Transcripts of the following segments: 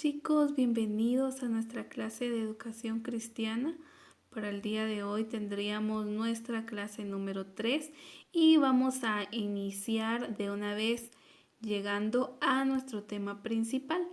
Chicos, bienvenidos a nuestra clase de educación cristiana. Para el día de hoy tendríamos nuestra clase número 3 y vamos a iniciar de una vez llegando a nuestro tema principal.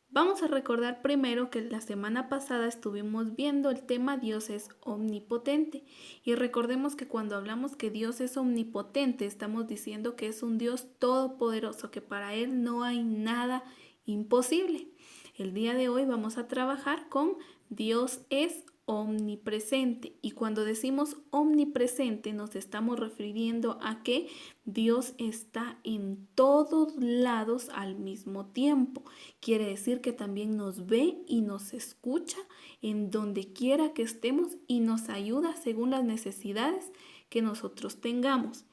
Vamos a recordar primero que la semana pasada estuvimos viendo el tema Dios es omnipotente y recordemos que cuando hablamos que Dios es omnipotente estamos diciendo que es un Dios todopoderoso, que para Él no hay nada imposible. El día de hoy vamos a trabajar con Dios es omnipresente y cuando decimos omnipresente nos estamos refiriendo a que Dios está en todos lados al mismo tiempo. Quiere decir que también nos ve y nos escucha en donde quiera que estemos y nos ayuda según las necesidades que nosotros tengamos.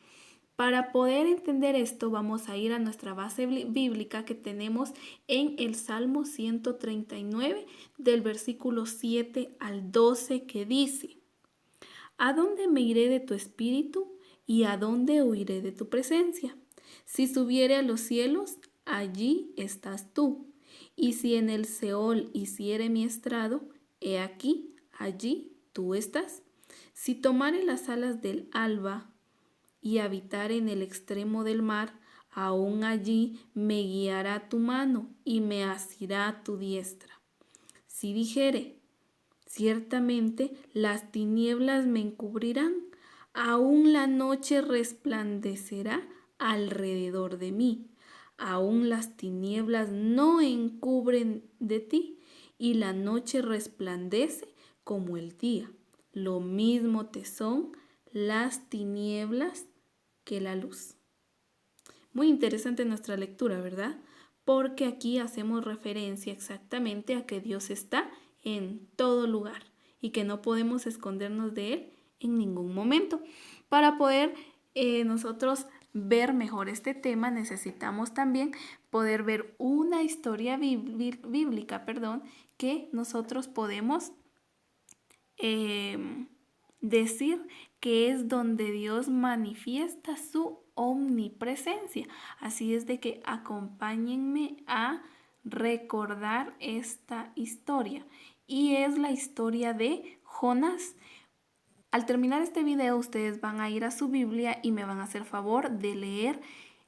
Para poder entender esto, vamos a ir a nuestra base bíblica que tenemos en el Salmo 139, del versículo 7 al 12, que dice: ¿A dónde me iré de tu espíritu y a dónde huiré de tu presencia? Si subiere a los cielos, allí estás tú. Y si en el Seol hiciere mi estrado, he aquí, allí tú estás. Si tomare las alas del alba y habitar en el extremo del mar, aún allí me guiará tu mano y me asirá tu diestra. Si dijere, ciertamente las tinieblas me encubrirán, aún la noche resplandecerá alrededor de mí, aún las tinieblas no encubren de ti, y la noche resplandece como el día. Lo mismo te son las tinieblas que la luz. Muy interesante nuestra lectura, ¿verdad? Porque aquí hacemos referencia exactamente a que Dios está en todo lugar y que no podemos escondernos de Él en ningún momento. Para poder nosotros ver mejor este tema, necesitamos también poder ver una historia bíblica, que nosotros podemos decir que es donde Dios manifiesta su omnipresencia. Así es de que acompáñenme a recordar esta historia. Y es la historia de Jonás. Al terminar este video, ustedes van a ir a su Biblia y me van a hacer favor de leer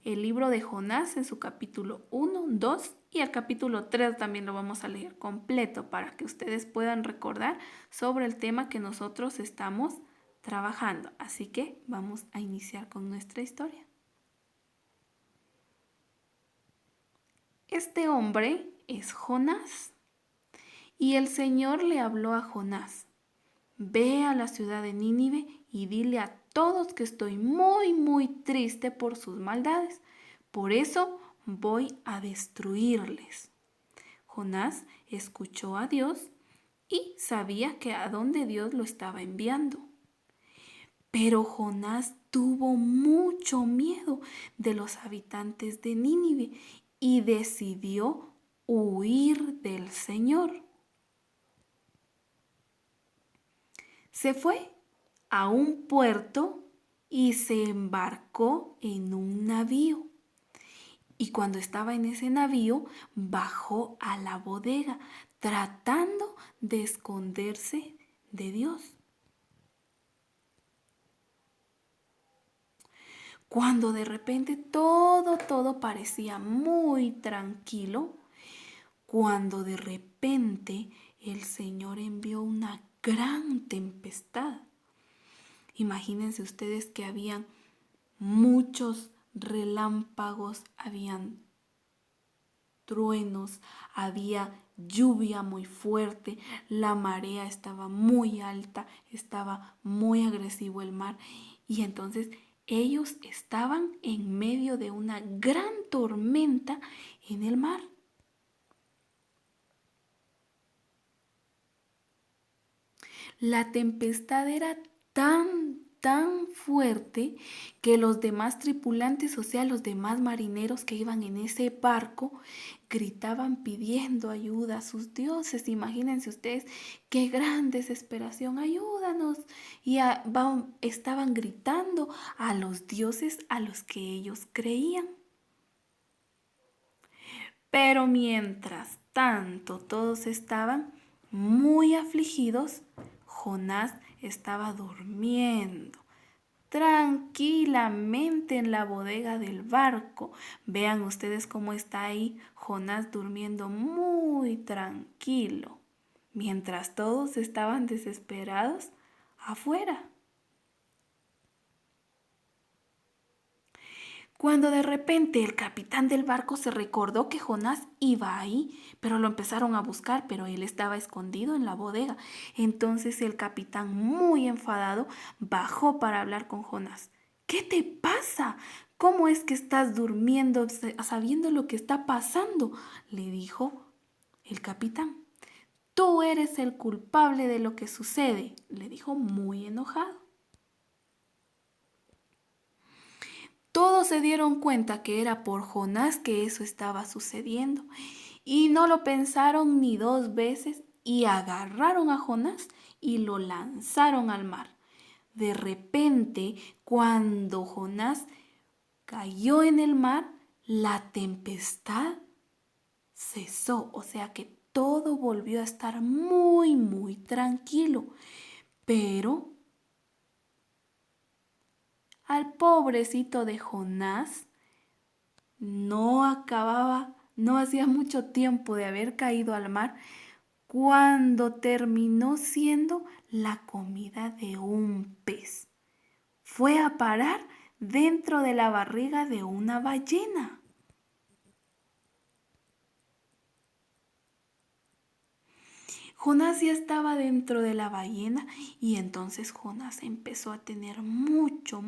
el libro de Jonás en su capítulo 1, 2 y el capítulo 3 también lo vamos a leer completo para que ustedes puedan recordar sobre el tema que nosotros estamos trabajando. Así que vamos a iniciar con nuestra historia. Este hombre es Jonás y el Señor le habló a Jonás: ve a la ciudad de Nínive y dile a todos que estoy muy triste por sus maldades. Por eso voy a destruirles. Jonás escuchó a Dios y sabía que a dónde Dios lo estaba enviando. Pero Jonás tuvo mucho miedo de los habitantes de Nínive y decidió huir del Señor. Se fue a un puerto y se embarcó en un navío. Y cuando estaba en ese navío, bajó a la bodega, tratando de esconderse de Dios. Cuando de repente todo parecía muy tranquilo, cuando de repente el Señor envió una gran tempestad. Imagínense ustedes que habían muchos relámpagos, habían truenos, había lluvia muy fuerte, la marea estaba muy alta, estaba muy agresivo el mar y entonces ellos estaban en medio de una gran tormenta en el mar. La tempestad era tan fuerte que los demás tripulantes, o sea, los demás marineros que iban en ese barco, gritaban pidiendo ayuda a sus dioses. Imagínense ustedes qué gran desesperación, ayúdanos. Y estaban gritando a los dioses a los que ellos creían. Pero mientras tanto todos estaban muy afligidos, Jonás estaba durmiendo tranquilamente en la bodega del barco. Vean ustedes cómo está ahí Jonás durmiendo muy tranquilo, mientras todos estaban desesperados afuera. Cuando de repente el capitán del barco se recordó que Jonás iba ahí, pero lo empezaron a buscar, pero él estaba escondido en la bodega. Entonces el capitán, muy enfadado, bajó para hablar con Jonás. ¿Qué te pasa? ¿Cómo es que estás durmiendo sabiendo lo que está pasando?, le dijo el capitán. Tú eres el culpable de lo que sucede, le dijo muy enojado. Todos se dieron cuenta que era por Jonás que eso estaba sucediendo y no lo pensaron ni dos veces y agarraron a Jonás y lo lanzaron al mar. De repente, cuando Jonás cayó en el mar, la tempestad cesó, o sea que todo volvió a estar muy tranquilo, pero al pobrecito de Jonás no hacía mucho tiempo de haber caído al mar cuando terminó siendo la comida de un pez. Fue a parar dentro de la barriga de una ballena. Jonás ya estaba dentro de la ballena y entonces Jonás empezó a tener mucho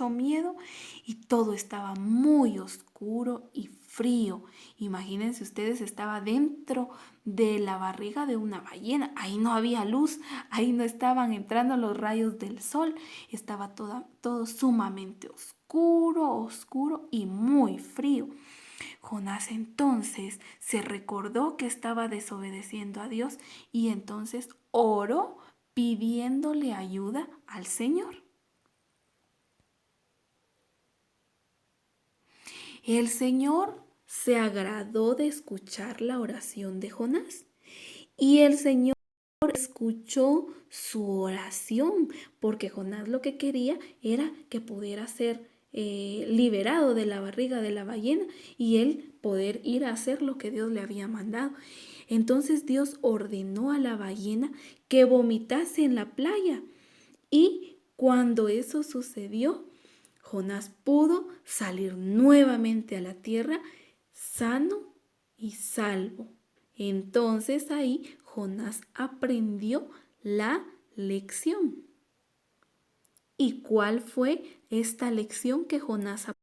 miedo y todo estaba muy oscuro y frío. Imagínense ustedes, estaba dentro de la barriga de una ballena. Ahí no había luz, ahí no estaban entrando los rayos del sol. Estaba todo sumamente oscuro y muy frío. Jonás entonces se recordó que estaba desobedeciendo a Dios y entonces oró pidiéndole ayuda al Señor. El Señor se agradó de escuchar la oración de Jonás y el Señor escuchó su oración, porque Jonás lo que quería era que pudiera ser liberado de la barriga de la ballena y él poder ir a hacer lo que Dios le había mandado. Entonces Dios ordenó a la ballena que vomitase en la playa y cuando eso sucedió, Jonás pudo salir nuevamente a la tierra sano y salvo. Entonces ahí Jonás aprendió la lección. ¿Y cuál fue esta lección que Jonás aprendió?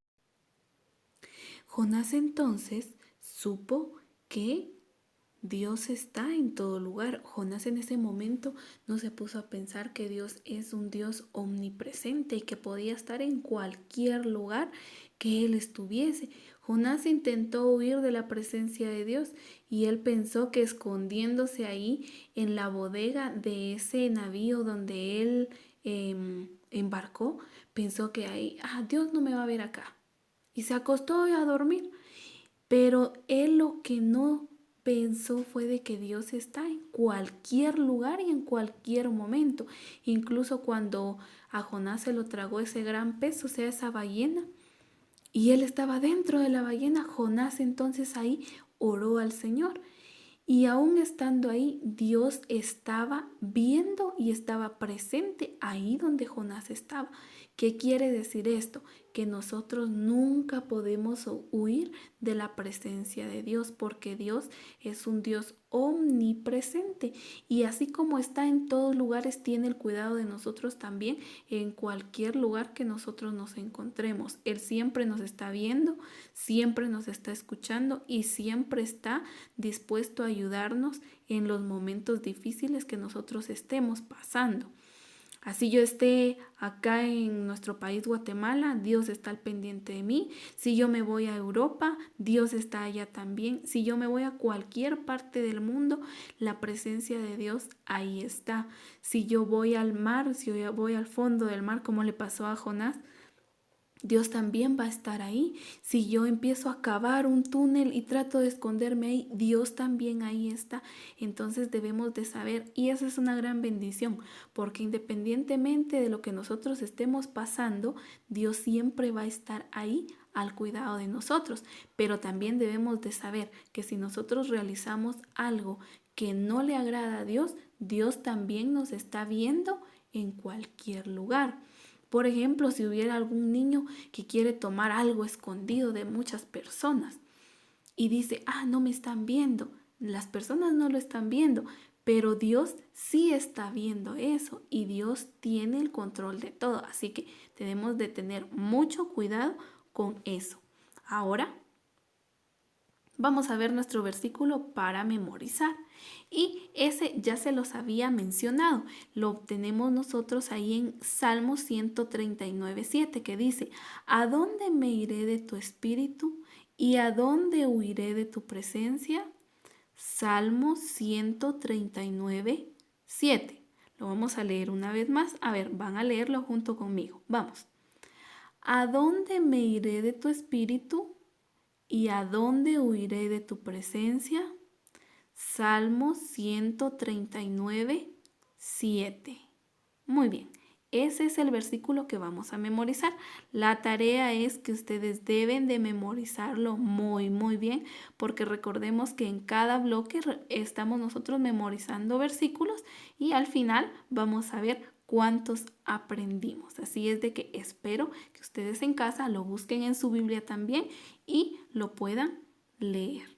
Jonás entonces supo que Dios está en todo lugar. Jonás en ese momento no se puso a pensar que Dios es un Dios omnipresente y que podía estar en cualquier lugar que él estuviese. Jonás intentó huir de la presencia de Dios y él pensó que escondiéndose ahí en la bodega de ese navío donde él embarcó, pensó que ahí, Dios no me va a ver acá. Y se acostó a dormir. Pero él lo que no pensó fue de que Dios está en cualquier lugar y en cualquier momento. Incluso cuando a Jonás se lo tragó ese gran pez, o sea, esa ballena, y él estaba dentro de la ballena, Jonás entonces ahí oró al Señor. Y aún estando ahí, Dios estaba viendo y estaba presente ahí donde Jonás estaba. ¿Qué quiere decir esto? Que nosotros nunca podemos huir de la presencia de Dios, porque Dios es un Dios omnipresente y así como está en todos lugares, tiene el cuidado de nosotros también en cualquier lugar que nosotros nos encontremos. Él siempre nos está viendo, siempre nos está escuchando y siempre está dispuesto a ayudarnos en los momentos difíciles que nosotros estemos pasando. Así yo esté acá en nuestro país, Guatemala, Dios está al pendiente de mí. Si yo me voy a Europa, Dios está allá también. Si yo me voy a cualquier parte del mundo, la presencia de Dios ahí está. Si yo voy al mar, si yo voy al fondo del mar, como le pasó a Jonás, Dios también va a estar ahí. Si yo empiezo a cavar un túnel y trato de esconderme ahí, Dios también ahí está. Entonces debemos de saber, y esa es una gran bendición, porque independientemente de lo que nosotros estemos pasando, Dios siempre va a estar ahí al cuidado de nosotros. Pero también debemos de saber que si nosotros realizamos algo que no le agrada a Dios, Dios también nos está viendo en cualquier lugar. Por ejemplo, si hubiera algún niño que quiere tomar algo escondido de muchas personas y dice, no me están viendo, las personas no lo están viendo, pero Dios sí está viendo eso y Dios tiene el control de todo. Así que tenemos de tener mucho cuidado con eso. Ahora vamos a ver nuestro versículo para memorizar. Y ese ya se los había mencionado. Lo obtenemos nosotros ahí en Salmo 139:7, que dice, ¿a dónde me iré de tu espíritu? ¿Y a dónde huiré de tu presencia? Salmo 139:7. Lo vamos a leer una vez más. A ver, van a leerlo junto conmigo. Vamos. ¿A dónde me iré de tu espíritu? ¿Y a dónde huiré de tu presencia? Salmo 139:7. Muy bien, ese es el versículo que vamos a memorizar. La tarea es que ustedes deben de memorizarlo muy bien, porque recordemos que en cada bloque estamos nosotros memorizando versículos y al final vamos a ver cuántos aprendimos. Así es de que espero que ustedes en casa lo busquen en su Biblia también y lo puedan leer.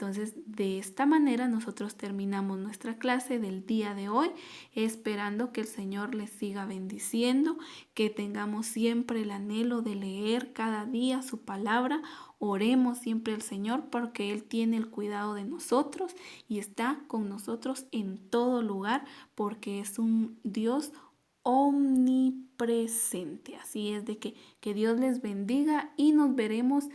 Entonces, de esta manera nosotros terminamos nuestra clase del día de hoy, esperando que el Señor les siga bendiciendo, que tengamos siempre el anhelo de leer cada día su palabra. Oremos siempre al Señor porque Él tiene el cuidado de nosotros y está con nosotros en todo lugar porque es un Dios omnipresente. Así es de que Dios les bendiga y nos veremos